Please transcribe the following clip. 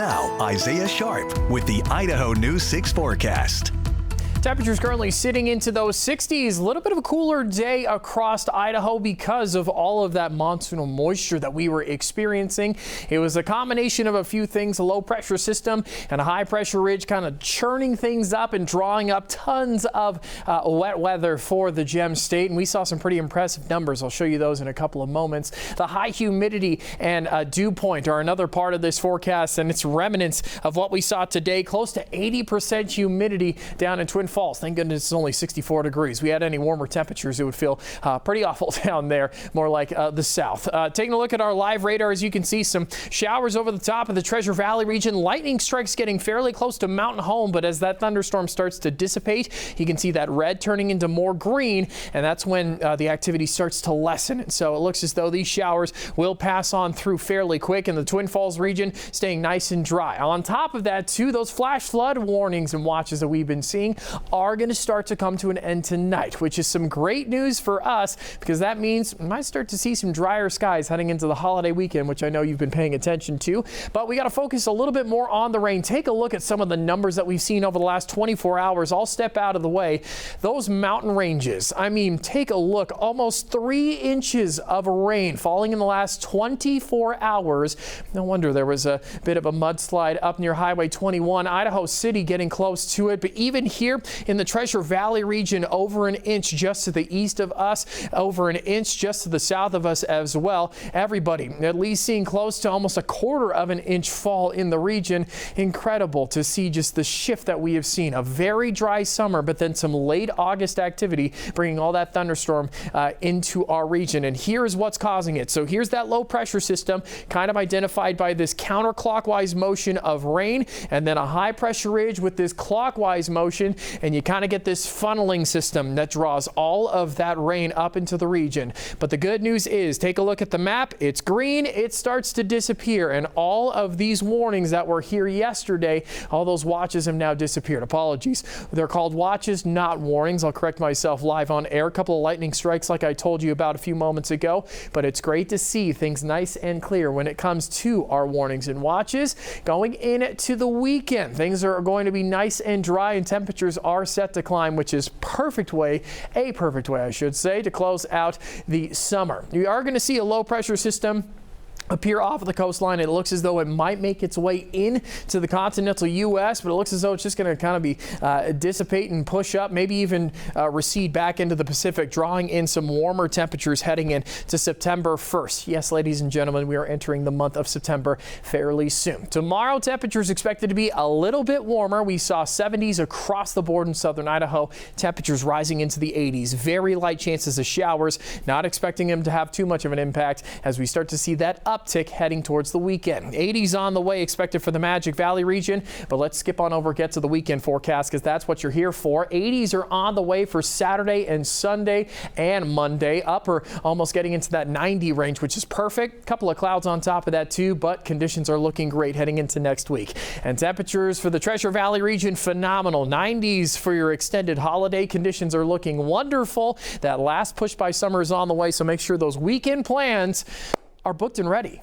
Now, Isaiah Sharp with the Idaho News 6 forecast. Temperatures currently sitting into those 60s. A little bit of a cooler day across Idaho because of all of that monsoonal moisture that we were experiencing. It was a combination of a few things, a low pressure system and a high pressure ridge kind of churning things up and drawing up tons of wet weather for the Gem State. And we saw some pretty impressive numbers. I'll show you those in a couple of moments. The high humidity and dew point are another part of this forecast, and it's remnants of what we saw today. Close to 80% humidity down in Twin Falls. Thank goodness it's only 64 degrees. If we had any warmer temperatures, it would feel pretty awful down there, more like the south. Taking a look at our live radar, as you can see, some showers over the top of the Treasure Valley region. Lightning strikes getting fairly close to Mountain Home, but as that thunderstorm starts to dissipate, you can see that red turning into more green, and that's when the activity starts to lessen. And so it looks as though these showers will pass on through fairly quick, and the Twin Falls region staying nice and dry. On top of that, too, those flash flood warnings and watches that we've been seeing are going to start to come to an end tonight, which is some great news for us because that means we might start to see some drier skies heading into the holiday weekend, which I know you've been paying attention to. But we got to focus a little bit more on the rain. Take a look at some of the numbers that we've seen over the last 24 hours. I'll step out of the way. Those mountain ranges, I mean, take a look. Almost 3 inches of rain falling in the last 24 hours. No wonder there was a bit of a mudslide up near Highway 21. Idaho City getting close to it, but even here in the Treasure Valley region, over an inch just to the east of us, over an inch just to the south of us as well. Everybody at least seeing close to almost a quarter of an inch fall in the region. Incredible to see just the shift that we have seen. A very dry summer, but then some late August activity bringing all that thunderstorm into our region. And here's what's causing it. So here's that low pressure system kind of identified by this counterclockwise motion of rain, and then a high pressure ridge with this clockwise motion, and you kind of get this funneling system that draws all of that rain up into the region. But the good news is, take a look at the map. It's green. It starts to disappear, and all of these warnings that were here yesterday, all those watches have now disappeared. Apologies. They're called watches, not warnings. I'll correct myself live on air. A couple of lightning strikes like I told you about a few moments ago, but it's great to see things nice and clear when it comes to our warnings and watches. Going into the weekend, things are going to be nice and dry, and temperatures are set to climb, which is a perfect way, I should say, to close out the summer. You are going to see a low pressure system appear off of the coastline. It looks as though it might make its way into the continental U.S., but it looks as though it's just going to kind of be dissipate and push up, maybe even recede back into the Pacific, drawing in some warmer temperatures heading into September 1st. Yes, ladies and gentlemen, we are entering the month of September fairly soon. Tomorrow, temperatures expected to be a little bit warmer. We saw 70s across the board in southern Idaho, temperatures rising into the 80s. Very light chances of showers, not expecting them to have too much of an impact as we start to see that uptick heading towards the weekend. 80s on the way expected for the Magic Valley region, but let's skip on over, get to the weekend forecast because that's what you're here for. 80s are on the way for Saturday and Sunday and Monday. Upper almost getting into that 90 range, which is perfect. Couple of clouds on top of that too, but conditions are looking great heading into next week. And temperatures for the Treasure Valley region, phenomenal. 90s for your extended holiday. Conditions are looking wonderful. That last push by summer is on the way, so make sure those weekend plans are booked and ready.